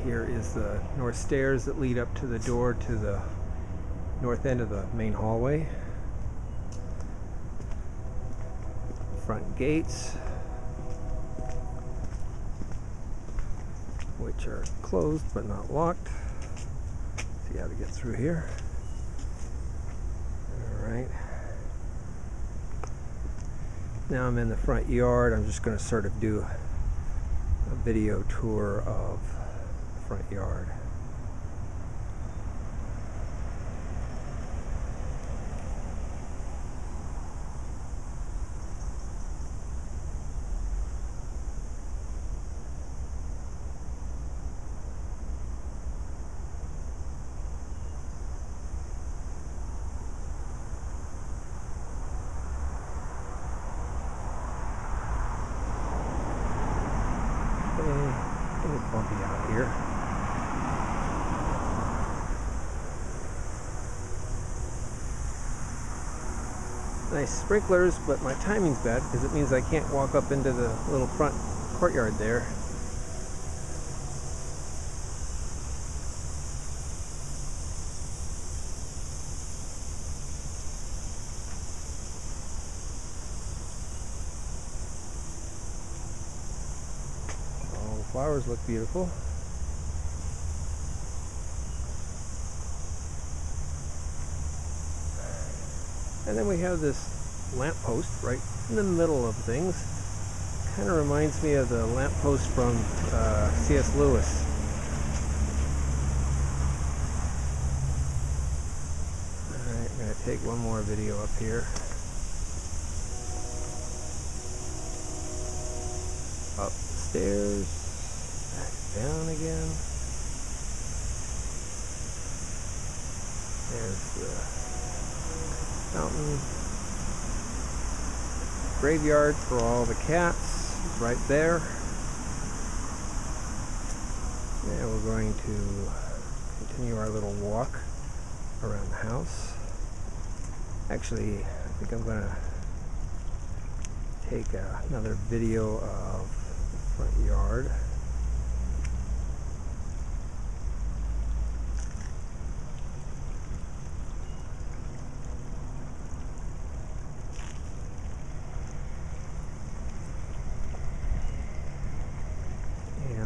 Here is the north stairs that lead up to the door to the north end of the main hallway. Front gates, which are closed but not locked. See how to get through here. Alright. Now I'm in the front yard. I'm just going to sort of do a video tour of the front yard. A little bumpy out here. Nice sprinklers, but my timing's bad because it means I can't walk up into the little front courtyard there. Flowers look beautiful. And then we have this lamppost right in the middle of things. Kind of reminds me of the lamppost from C.S. Lewis. Alright, I'm going to take one more video up here. Up the stairs. Down again. There's the fountain. Graveyard for all the cats right there. And we're going to continue our little walk around the house. Actually, I think I'm going to take another video of the front yard.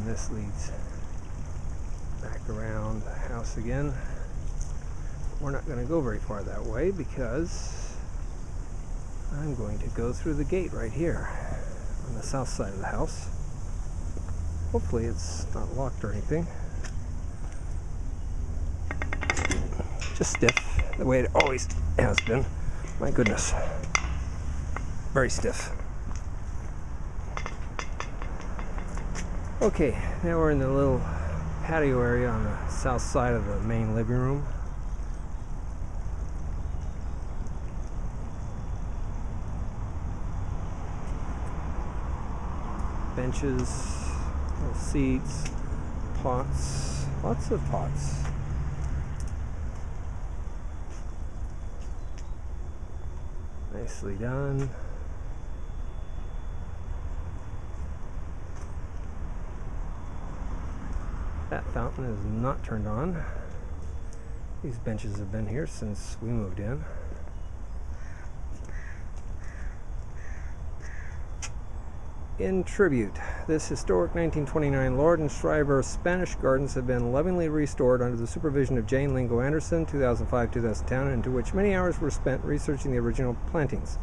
This leads back around the house again. We're not going to go very far that way because I'm going to go through the gate right here on the south side of the house. Hopefully it's not locked or anything. Just stiff, the way it always has been. My goodness. Very stiff. Okay, now we're in the little patio area on the south side of the main living room. Benches, little seats, pots, lots of pots. Nicely done. That fountain is not turned on. These benches have been here since we moved in. In tribute, this historic 1929 Lord and Stryver Spanish gardens have been lovingly restored under the supervision of Jane Lingo Anderson, 2005-2010, into which many hours were spent researching the original plantings.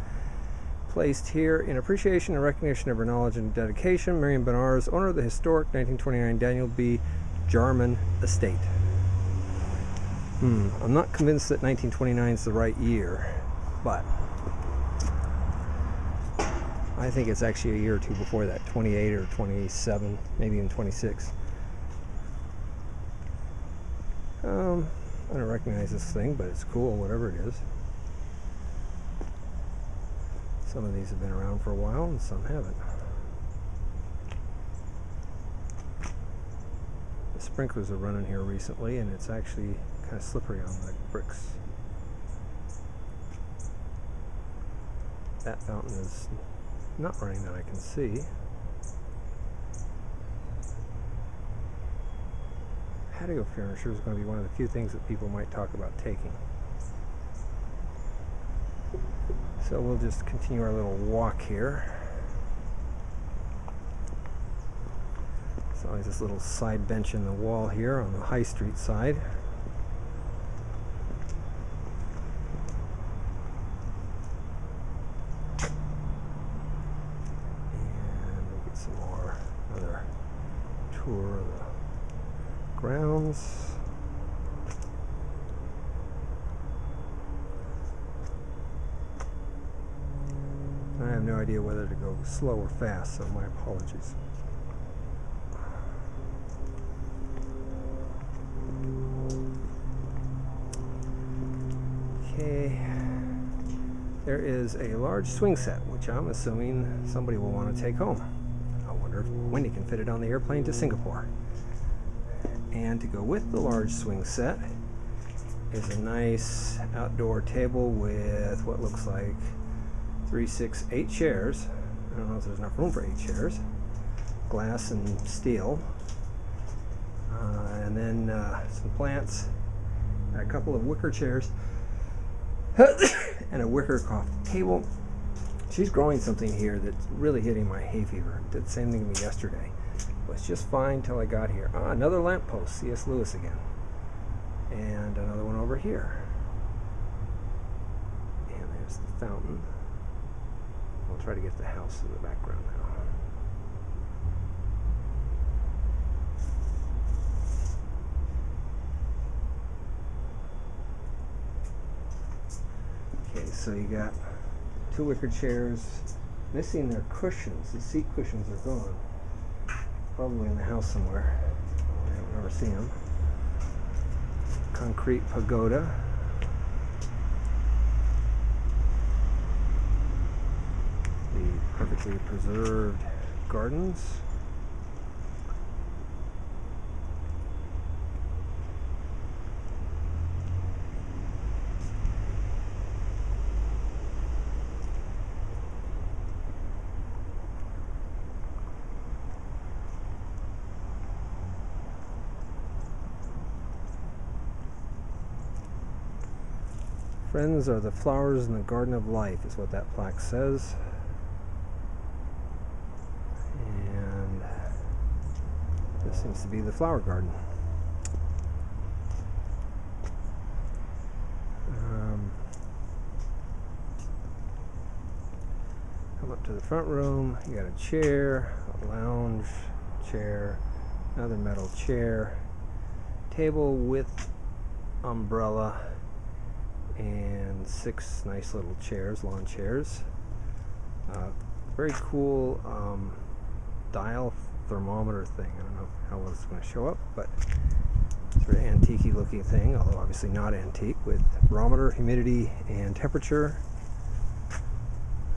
Placed here in appreciation and recognition of her knowledge and dedication, Miriam Benars, owner of the historic 1929 Daniel B. Jarman estate. I'm not convinced that 1929 is the right year, but I think it's actually a year or two before that, 28 or 27, maybe even 26. I don't recognize this thing, but it's cool, whatever it is. Some of these have been around for a while and some haven't. The sprinklers are running here recently and it's actually kind of slippery on the bricks. That fountain is not running that I can see. patio furniture is going to be one of the few things that people might talk about taking. So we'll just continue our little walk here. There's always this little side bench in the wall here on the High Street side. Another tour of the grounds. I have no idea whether to go slow or fast, so my apologies. Okay, there is a large swing set, which I'm assuming somebody will want to take home. I wonder if Wendy can fit it on the airplane to Singapore. And to go with the large swing set is a nice outdoor table with what looks like 3, 6, 8 chairs. I don't know if there's enough room for 8 chairs. Glass and steel. And then some plants, and a couple of wicker chairs, and a wicker coffee table. She's growing something here that's really hitting my hay fever. Did the same thing to me yesterday. Was just fine till I got here. Another lamppost, C.S. Lewis again. And another one over here. And there's the fountain. I'll try to get the house in the background now. Okay, so you got 2 wicker chairs. Missing their cushions. The seat cushions are gone. Probably in the house somewhere. I don't ever see them. Concrete pagoda. The perfectly preserved gardens. Friends are the flowers in the garden of life, is what that plaque says. And this seems to be the flower garden. Come up to the front room. You got a chair, a lounge chair, another metal chair, table with umbrella, and 6 nice little chairs, lawn chairs. Very cool dial thermometer thing. I don't know how well it's going to show up, but sort of antique-y looking thing, although obviously not antique, with barometer, humidity, and temperature.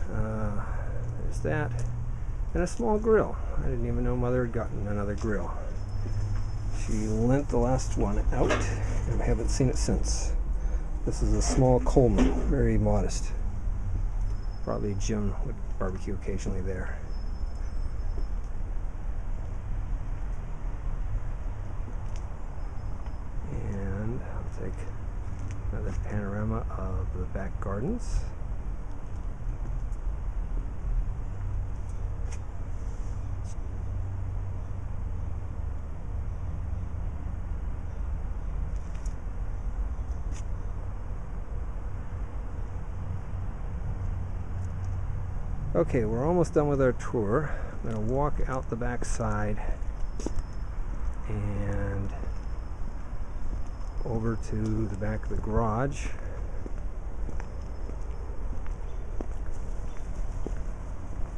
There's that. And a small grill. I didn't even know Mother had gotten another grill. She lent the last one out, and I haven't seen it since. This is a small Coleman, very modest. Probably Jim would barbecue occasionally there. And I'll take another panorama of the back gardens. Okay, we're almost done with our tour. I'm going to walk out the back side and over to the back of the garage.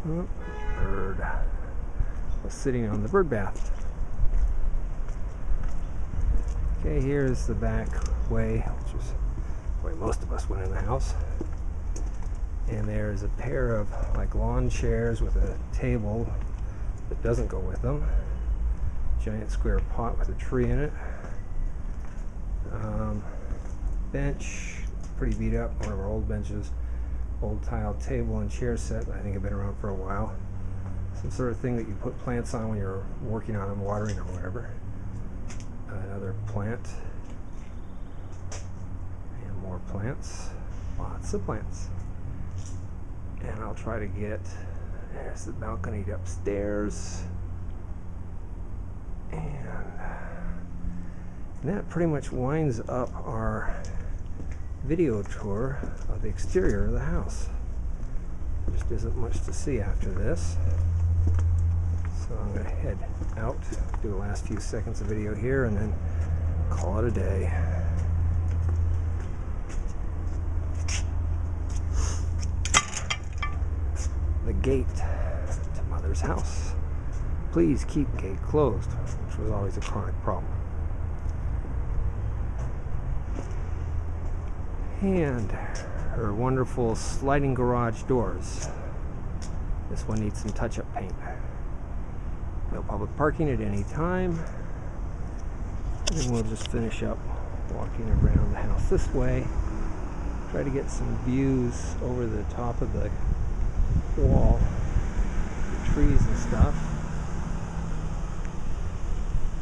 Oh, bird. I was sitting on the bird bath. Okay, here's the back way, which is the way most of us went in the house. And there's a pair of like lawn chairs with a table that doesn't go with them. Giant square pot with a tree in it. Bench, pretty beat up, one of our old benches. Old tile table and chair set that I think have been around for a while. Some sort of thing that you put plants on when you're working on them, watering or whatever. Another plant. And more plants. Lots of plants. And I'll try to get, there's the balcony upstairs. And that pretty much winds up our video tour of the exterior of the house. Just isn't much to see after this. So I'm going to head out, do the last few seconds of video here, and then call it a day. The gate to Mother's house. Please keep gate closed, which was always a chronic problem. And her wonderful sliding garage doors. This one needs some touch-up paint. No public parking at any time. And then we'll just finish up walking around the house this way. Try to get some views over the top of the wall, the trees and stuff.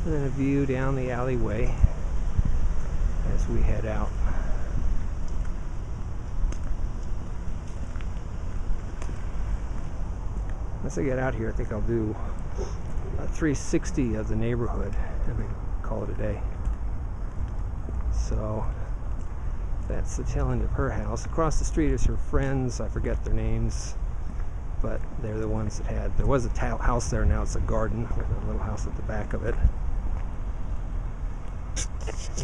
And then a view down the alleyway as we head out. Once I get out here, I think I'll do a 360 of the neighborhood and we call it a day. So that's the tail end of her house. Across the street is her friends. I forget their names, but they're the ones that had, there was a house there, now it's a garden with a little house at the back of it.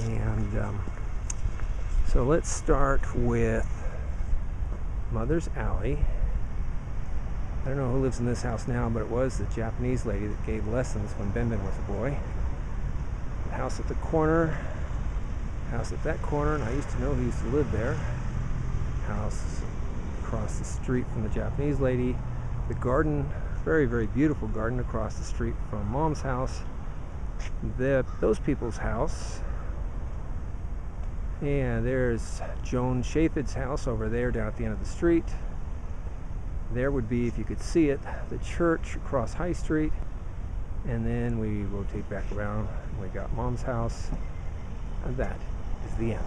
And so let's start with Mother's Alley. I don't know who lives in this house now, but it was the Japanese lady that gave lessons when Ben was a boy. The house at the corner, house at that corner, and I used to know who used to live there. House across the street from the Japanese lady. The garden, very, very beautiful garden across the street from Mom's house. Those people's house. And there's Joan Chaffet's house over there down at the end of the street. There would be, if you could see it, the church across High Street. And then we rotate back around and we got Mom's house. And that is the end.